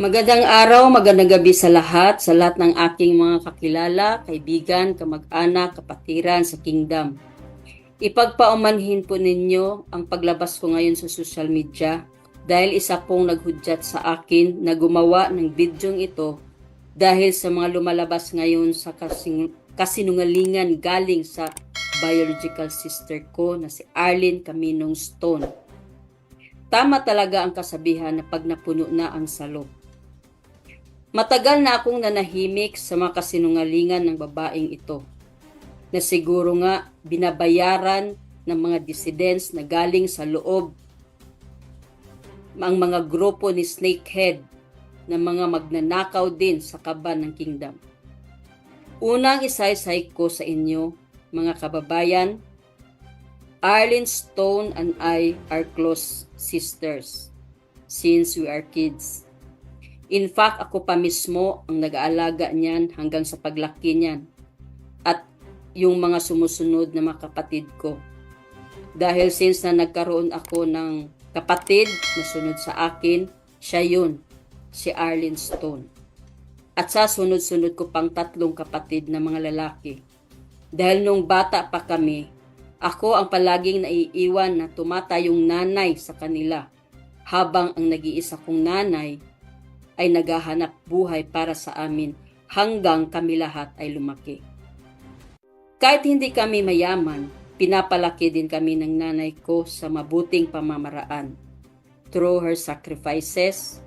Magandang araw, magandang gabi sa lahat ng aking mga kakilala, kaibigan, kamag-anak, kapatiran sa Kingdom. Ipagpaumanhin po ninyo ang paglabas ko ngayon sa social media dahil isa pong naghudyat sa akin na gumawa ng bidyong ito dahil sa mga lumalabas ngayon sa kasinungalingan galing sa biological sister ko na si Arlene Caminong Stone. Tama talaga ang kasabihan na pag napuno na ang salo. Matagal na akong nanahimik sa mga kasinungalingan ng babaeng ito, na siguro nga binabayaran ng mga dissidents na galing sa loob ang mga grupo ni Snakehead na mga magnanakaw din sa kaban ng Kingdom. Unang isaysay ko sa inyo, mga kababayan, Arlene Stone and I are close sisters since we are kids. In fact, ako pa mismo ang nag-aalaga niyan hanggang sa paglaki niyan at yung mga sumusunod na mga kapatid ko. Dahil since na nagkaroon ako ng kapatid na sunod sa akin, siya yun, si Arlene Stone. At sa sunod-sunod ko pang 3 kapatid na mga lalaki. Dahil nung bata pa kami, ako ang palaging naiiwan na tumatayong nanay sa kanila, habang ang nag-iisa kong nanay ay naghahanap buhay para sa amin hanggang kami lahat ay lumaki. Kahit hindi kami mayaman, pinapalaki din kami ng nanay ko sa mabuting pamamaraan through her sacrifices,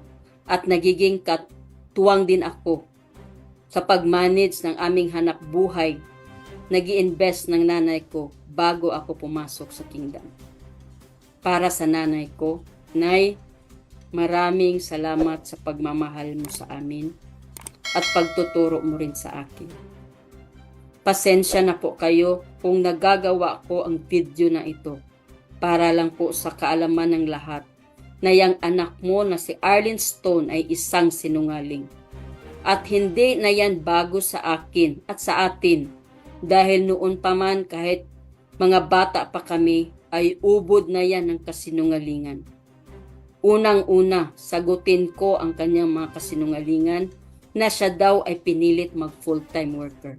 at nagiging katuwang din ako sa pag-manage ng aming hanap buhay. Nag-i-invest ng nanay ko bago ako pumasok sa Kingdom. Para sa nanay ko, Nay, maraming salamat sa pagmamahal mo sa amin at pagtuturo mo rin sa akin. Pasensya na po kayo kung nagagawa ko ang video na ito para lang po sa kaalaman ng lahat na yung anak mo na si Arlene Stone ay isang sinungaling. At hindi na yan bago sa akin at sa atin dahil noon pa man kahit mga bata pa kami ay ubod na yan ng kasinungalingan. Unang-una, sagutin ko ang kanyang mga kasinungalingan na siya daw ay pinilit mag full-time worker.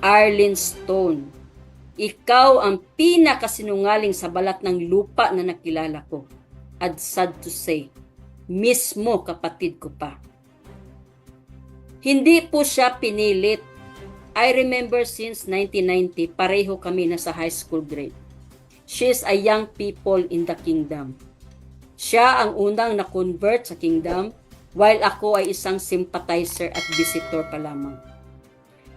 Arlene Stone, ikaw ang pinakasinungaling sa balat ng lupa na nakilala ko. At sad to say, mismo kapatid ko pa. Hindi po siya pinilit. I remember since 1990, pareho kami na sa high school grade. She is a young people in the Kingdom. Siya ang unang na-convert sa Kingdom while ako ay isang sympathizer at visitor pa lamang.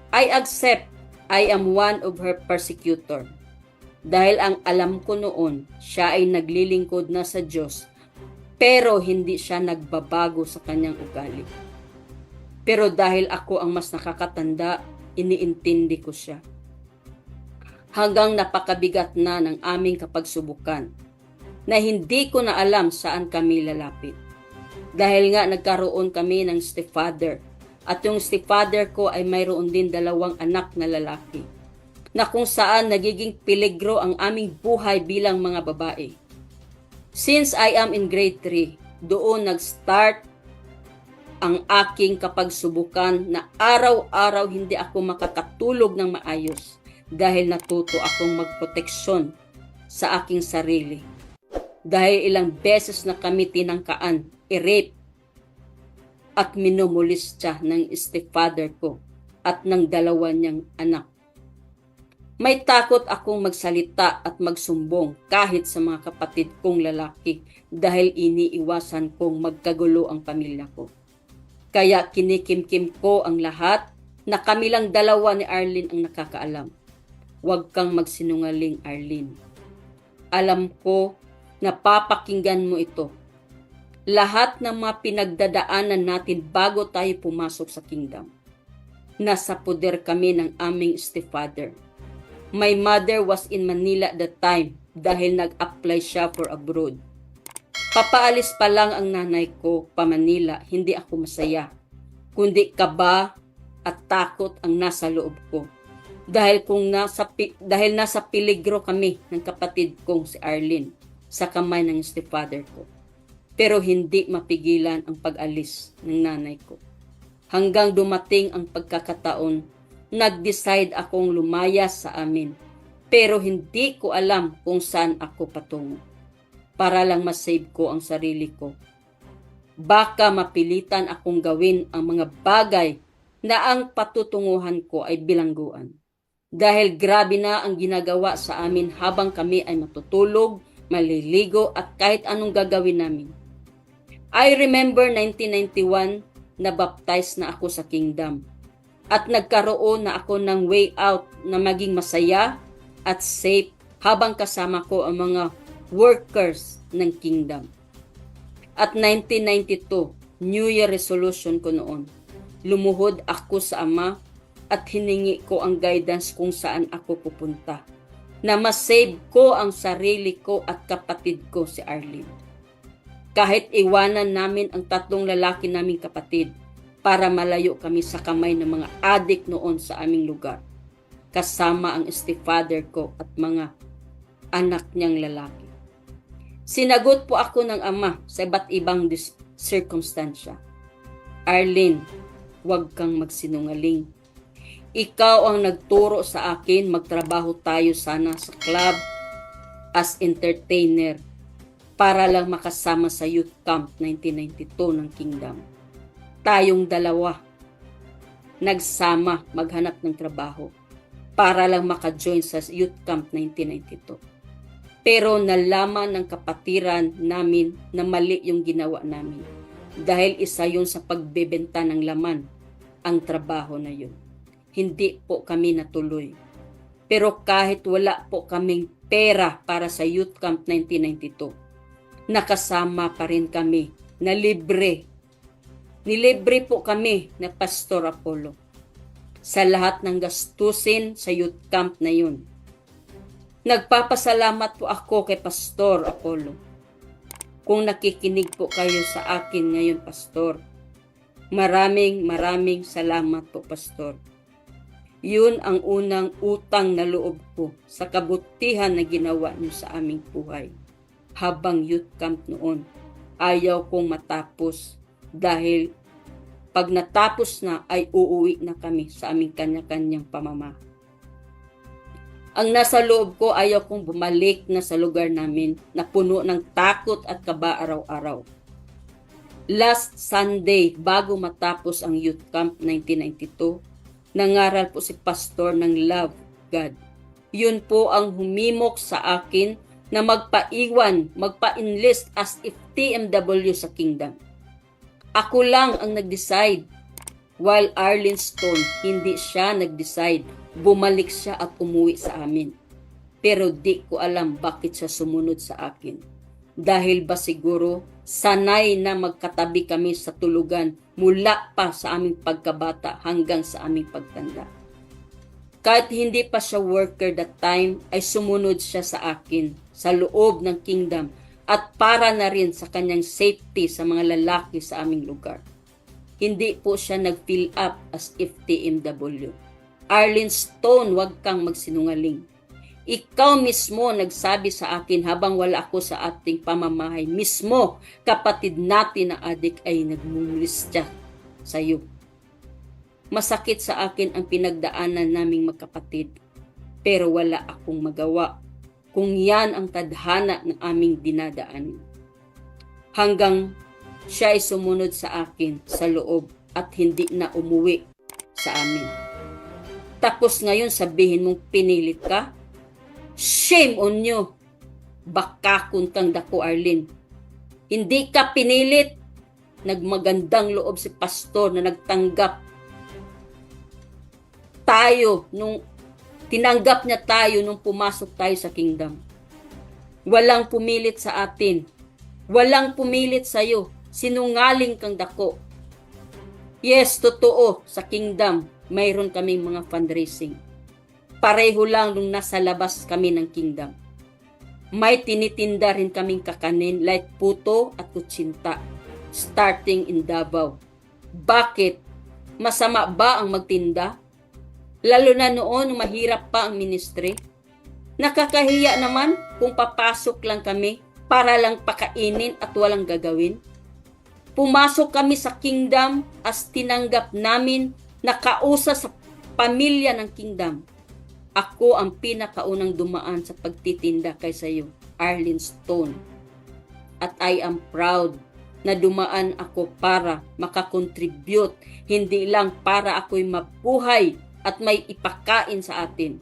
I accept I am one of her persecutor. Dahil ang alam ko noon, siya ay naglilingkod na sa Diyos pero hindi siya nagbabago sa kanyang ugali. Pero dahil ako ang mas nakakatanda, iniintindi ko siya. Hanggang napakabigat na ng aming kapagsubukan na hindi ko na alam saan kami lalapit. Dahil nga nagkaroon kami ng stepfather at yung stepfather ko ay mayroon din 2 anak na lalaki na kung saan nagiging peligro ang aming buhay bilang mga babae. Since I am in grade 3, doon nag-start ang aking kapagsubukan na araw-araw hindi ako makakatulog ng maayos dahil natuto akong magproteksyon sa aking sarili. Dahil ilang beses na kami tinangkaan, i-rape at minumulistya ng stepfather ko at ng 2 niyang anak. May takot akong magsalita at magsumbong kahit sa mga kapatid kong lalaki dahil iniiwasan kong magkagulo ang pamilya ko. Kaya kinikimkim ko ang lahat na kami lang 2 ni Arlene ang nakakaalam. Huwag kang magsinungaling, Arlene. Alam ko na papakinggan mo ito. Lahat ng mga pinagdadaanan natin bago tayo pumasok sa Kingdom. Nasa poder kami ng aming stepfather. My mother was in Manila at that time dahil nag-apply siya for abroad. Papaalis pa lang ang nanay ko pa Manila, hindi ako masaya. Kundi kaba at takot ang nasa loob ko. Dahil nasa peligro kami ng kapatid kong si Arlene sa kamay ng stepfather ko. pero hindi mapigilan ang pag-alis ng nanay ko. Hanggang dumating ang pagkakataon, nag-decide akong lumayas sa amin, pero hindi ko alam kung saan ako patungo. Para lang masave ko ang sarili ko. Baka mapilitan akong gawin ang mga bagay na ang patutunguhan ko ay bilangguan. Dahil grabe na ang ginagawa sa amin habang kami ay matutulog, maliligo at kahit anong gagawin namin. I remember 1991 na baptized na ako sa kingdom at nagkaroon na ako ng way out na maging masaya at safe habang kasama ko ang mga workers ng kingdom. At 1992, New Year resolution ko noon. Lumuhod ako sa Ama at hiningi ko ang guidance kung saan ako pupunta. Na masave ko ang sarili ko at kapatid ko si Arlene. Kahit iwanan namin ang 3 lalaki naming kapatid para malayo kami sa kamay ng mga adik noon sa aming lugar. Kasama ang stepfather ko at mga anak niyang lalaki. Sinagot po ako ng Ama sa iba't ibang circumstansya. Arlene, huwag kang magsinungaling. Ikaw ang nagturo sa akin magtrabaho tayo sana sa club as entertainer para lang makasama sa Youth Camp 1992 ng Kingdom. Tayong dalawa nagsama maghanap ng trabaho para lang maka-join sa Youth Camp 1992. Pero nalaman ng kapatiran namin na mali yung ginawa namin dahil isa yun sa pagbebenta ng laman ang trabaho na yun. Hindi po kami natuloy. Pero kahit wala po kaming pera para sa Youth Camp 1992, nakasama pa rin kami na libre. Nilibre po kami na Pastor Apollo sa lahat ng gastusin sa Youth Camp na yun. Nagpapasalamat po ako kay Pastor Apollo. Kung nakikinig po kayo sa akin ngayon, Pastor, maraming salamat po, Pastor. Yun ang unang utang na loob ko sa kabutihan na ginawa niyo sa aming buhay. Habang youth camp noon, ayaw kong matapos dahil pag natapos na ay uuwi na kami sa aming kanya-kanyang pamamahay. Ang nasa loob ko, ayaw kong bumalik na sa lugar namin na puno ng takot at kaba araw-araw. Last Sunday, bago matapos ang youth camp 1992, nangaral po si Pastor ng Love God. Yun po ang humimok sa akin na magpa-enlist as if TMW sa Kingdom. Ako lang ang nag-decide, while Arlene Stone, hindi siya nag-decide. Bumalik siya at umuwi sa amin. Pero di ko alam bakit siya sumunod sa akin. Dahil ba siguro sanay na magkatabi kami sa tulugan mula pa sa aming pagkabata hanggang sa aming pagtanda. Kahit hindi pa siya worker that time, ay sumunod siya sa akin sa loob ng Kingdom at para na rin sa kanyang safety sa mga lalaki sa aming lugar. Hindi po siya nag-fill up as if TMW. Arlene Stone, wag kang magsinungaling. Ikaw mismo nagsabi sa akin habang wala ako sa ating pamamahay. Mismo, kapatid natin na adik ay nagmumulistya sa iyo. Masakit sa akin ang pinagdaanan naming magkapatid. Pero wala akong magawa kung yan ang tadhana ng aming dinadaan. Hanggang siya ay sumunod sa akin sa loob at hindi na umuwi sa amin. Tapos ngayon sabihin mong pinilit ka? Shame on you! Bakakon kang dako, Arlene. Hindi ka pinilit. Nagmagandang loob si Pastor na nagtanggap tayo nung tinanggap niya tayo nung pumasok tayo sa Kingdom. Walang pumilit sa atin. Walang pumilit sa iyo. Sinungaling kang dako. Yes, totoo, sa Kingdom, mayroon kaming mga fundraising. Pareho lang nung nasa labas kami ng Kingdom. May tinitinda rin kaming kakanin like puto at kutsinta, starting in Davao. Bakit? Masama ba ang magtinda? Lalo na noon mahirap pa ang ministry. Nakakahiya naman kung papasok lang kami para lang pakainin at walang gagawin. Pumasok kami sa kingdom as tinanggap namin na kausa sa pamilya ng kingdom. Ako ang pinakaunang dumaan sa pagtitinda kaysa iyo, Arlene Stone. At I am proud na dumaan ako para makakontribute, hindi lang para ako'y mabuhay at may ipakain sa atin,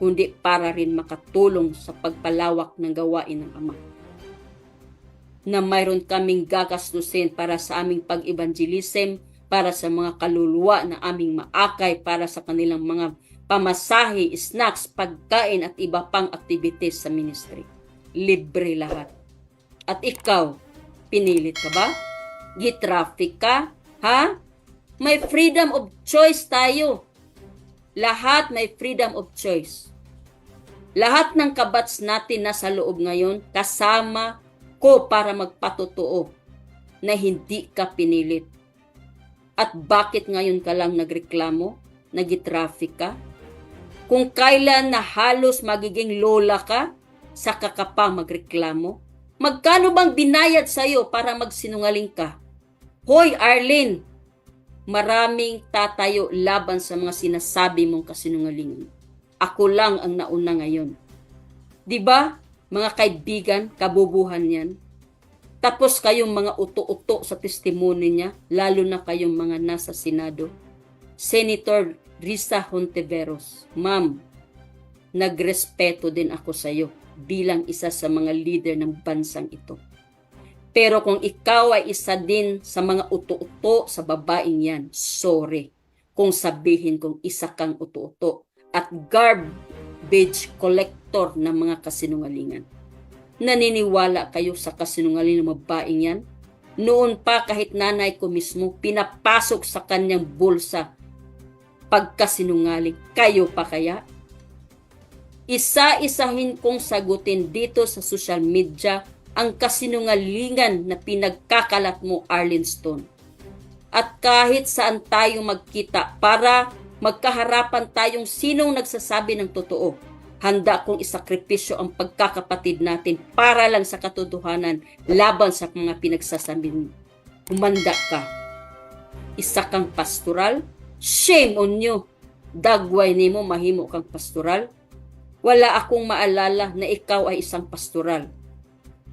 kundi para rin makatulong sa pagpalawak ng gawain ng Ama. Na mayroon kaming gagastusin para sa aming pag-evangelism, para sa mga kaluluwa na aming maakay, para sa kanilang mga pamasahe, snacks, pagkain at iba pang activities sa ministry. Libre lahat. At ikaw, pinilit ka ba? Gitraffic ka? Ha? May freedom of choice tayo. Lahat may freedom of choice. Lahat ng kabats natin na sa loob ngayon, kasama ko para magpatotoo na hindi ka pinilit. At bakit ngayon ka lang nagreklamo? Nagitraffic ka? Kung kailan na halos magiging lola ka, saka ka pa magreklamo? Magkano bang binayad sa'yo para magsinungaling ka? Hoy Arlene, maraming tatayo laban sa mga sinasabi mong kasinungalingan. Ako lang ang nauna ngayon. Diba, mga kaibigan, kabubuhan yan? Tapos kayong mga uto-uto sa testimony niya, lalo na kayong mga nasa Senado. Senator Risa Hontiveros, ma'am, nagrespeto din ako sa iyo bilang isa sa mga leader ng bansang ito. Pero kung ikaw ay isa din sa mga uto-uto sa babaeng yan, sorry kung sabihin kong isa kang uto-uto at garbage collector ng mga kasinungalingan. Naniniwala kayo sa kasinungaling ng babaeng yan? Noon pa kahit nanay ko mismo, pinapasok sa kanyang bulsa pagkasinungaling. Kayo pa kaya? Isa-isahin kong sagutin dito sa social media ang kasinungalingan na pinagkakalat mo, Arlene Stone. At kahit saan tayo magkita para magkaharapan tayong sinong nagsasabi ng totoo, handa kong isakripisyo ang pagkakapatid natin para lang sa katotohanan laban sa mga pinagsasabi mo. Humanda ka. Isa kang pastoral? Shame on you. Dagway nimo mahimo kang pastoral. Wala akong maalala na ikaw ay isang pastoral.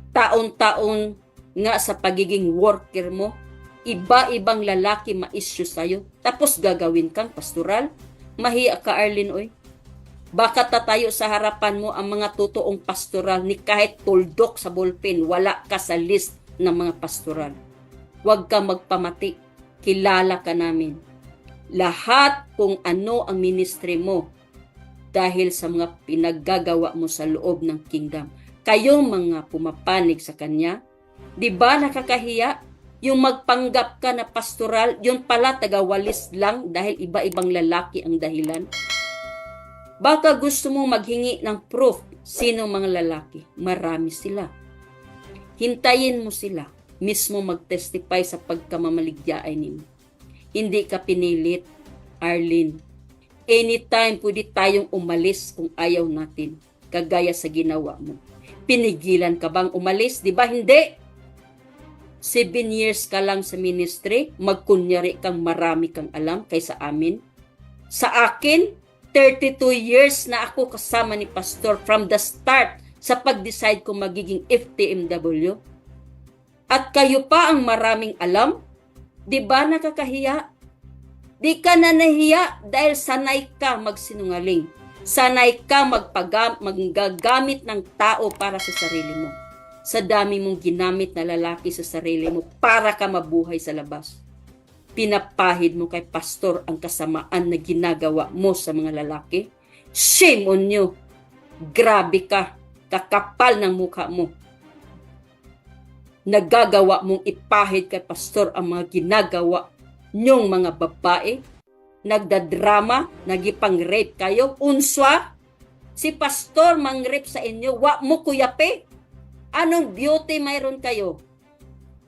Taon-taon nga sa pagiging worker mo, iba-ibang lalaki ma-issue sa'yo, tapos gagawin kang pastoral? Mahiya ka, Arlene, oy. Baka tatayo sa harapan mo ang mga totoong pastoral ni kahit tuldok sa ballpen, wala ka sa list ng mga pastoral. Huwag ka magpamati, kilala ka namin. Lahat kung ano ang ministry mo dahil sa mga pinaggagawa mo sa loob ng kingdom. Kayong mga pumapanig sa kanya, di ba nakakahiya? Yung magpanggap ka na pastoral, yun pala tagawalis lang dahil iba-ibang lalaki ang dahilan. Baka gusto mong maghingi ng proof sino mga lalaki. Marami sila. Hintayin mo sila mismo magtestify sa pagkamamaligyaay nimo. Hindi ka pinilit, Arlene. Anytime pwede tayong umalis kung ayaw natin, kagaya sa ginawa mo. Pinigilan ka bang umalis? Di ba hindi? 7 years ka lang sa ministry, magkunyari kang marami kang alam kaysa amin. Sa akin, 32 years na ako kasama ni Pastor from the start sa pag-decide kung magiging FTMW. At kayo pa ang maraming alam? Di ba nakakahiya? Di ka na nahiya dahil sanay ka magsinungaling. Sanay ka maggagamit ng tao para sa sarili mo. Sa dami mong ginamit na lalaki sa sarili mo para ka mabuhay sa labas. Pinapahid mo kay pastor ang kasamaan na ginagawa mo sa mga lalaki. Shame on you! Grabe ka! Kakapal ng mukha mo. Nagagawa mong ipahid kay pastor ang mga ginagawa nyong mga babae, nagdadrama, nagipang-rape kayo, unswa, si pastor mang-rape sa inyo, wa mo kuyape. Anong beauty mayroon kayo?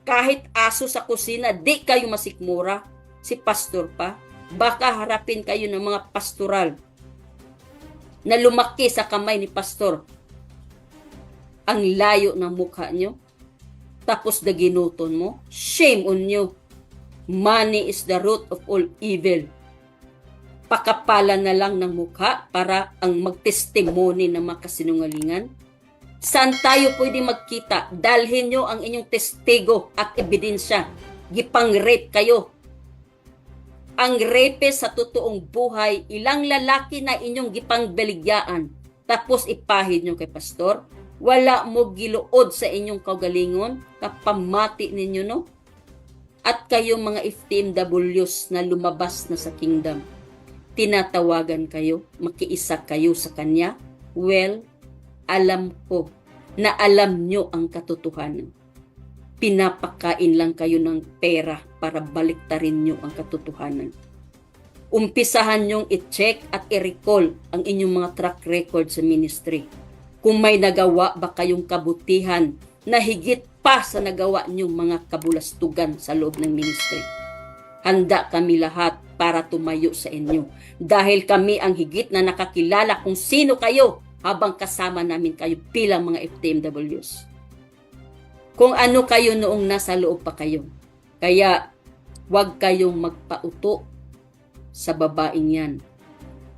Kahit aso sa kusina, di kayo masikmura, si pastor pa. Baka harapin kayo ng mga pastoral na lumaki sa kamay ni pastor. Ang layo ng mukha nyo. Tapos na ginuton mo. Shame on you. Money is the root of all evil. Pakapalan na lang ng mukha para ang magtestimony ng mga kasinungalingan. Saan tayo pwede magkita? Dalhin nyo ang inyong testigo at ebidensya. Gipang-rape kayo. Ang rape sa totoong buhay, ilang lalaki na inyong gipang-beligyaan. Tapos ipahid nyo kay pastor. Wala mo giluod sa inyong kagalingon. Kapamati ninyo, no? At kayong mga FTMWs na lumabas na sa kingdom. Tinatawagan kayo, makiisa kayo sa Kanya. Well, alam ko na alam nyo ang katotohanan. Pinapakain lang kayo ng pera para baliktarin nyo ang katotohanan. Umpisahan nyong i-check at i-recall ang inyong mga track record sa ministry. Kung may nagawa ba kayong kabutihan na higit pa sa nagawa nyong mga kabulastugan sa loob ng ministry. Handa kami lahat para tumayo sa inyo. Dahil kami ang higit na nakakilala kung sino kayo habang kasama namin kayo bilang mga FTMWs. Kung ano kayo noong nasa loob pa kayo. Kaya huwag kayong magpauto sa babaeng yan.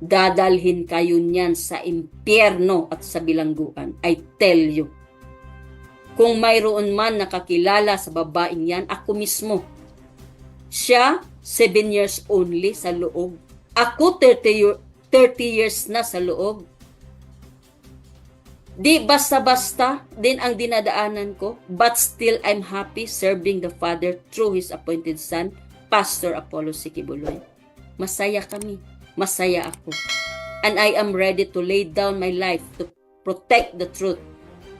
Dadalhin kayo niyan sa impyerno at sa bilangguan. I tell you. Kung mayroon man nakakilala sa babaeng yan, ako mismo. Siya, 7 years only sa loob. Ako, 30 years na sa loob. Di basta-basta din ang dinadaanan ko, but still I'm happy serving the Father through His appointed Son, Pastor Apollo Sikibuloy. Masaya kami. Masaya ako. And I am ready to lay down my life to protect the truth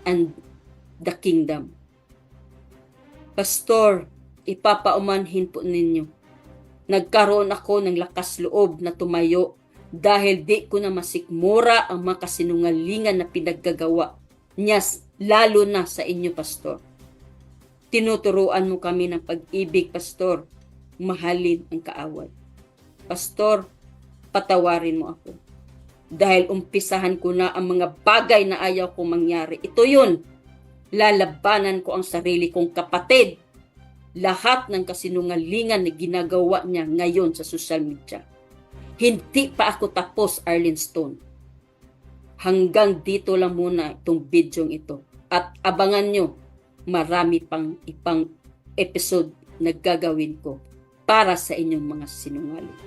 and the kingdom. Pastor, ipapaumanhin po ninyo. Nagkaroon ako ng lakas loob na tumayo dahil di ko na masikmura ang mga kasinungalingan na pinaggagawa niya, lalo na sa inyo, Pastor. Tinuturuan mo kami ng pag-ibig, Pastor. Mahalin ang kaaway. Pastor, patawarin mo ako. Dahil umpisahan ko na ang mga bagay na ayaw kong mangyari. Ito yun. Lalabanan ko ang sarili kong kapatid. Lahat ng kasinungalingan na ginagawa niya ngayon sa social media. Hindi pa ako tapos, Arlene Stone. Hanggang dito lang muna itong bidyong ito. At abangan nyo, marami pang ipang episode na gagawin ko para sa inyong mga sinungaling.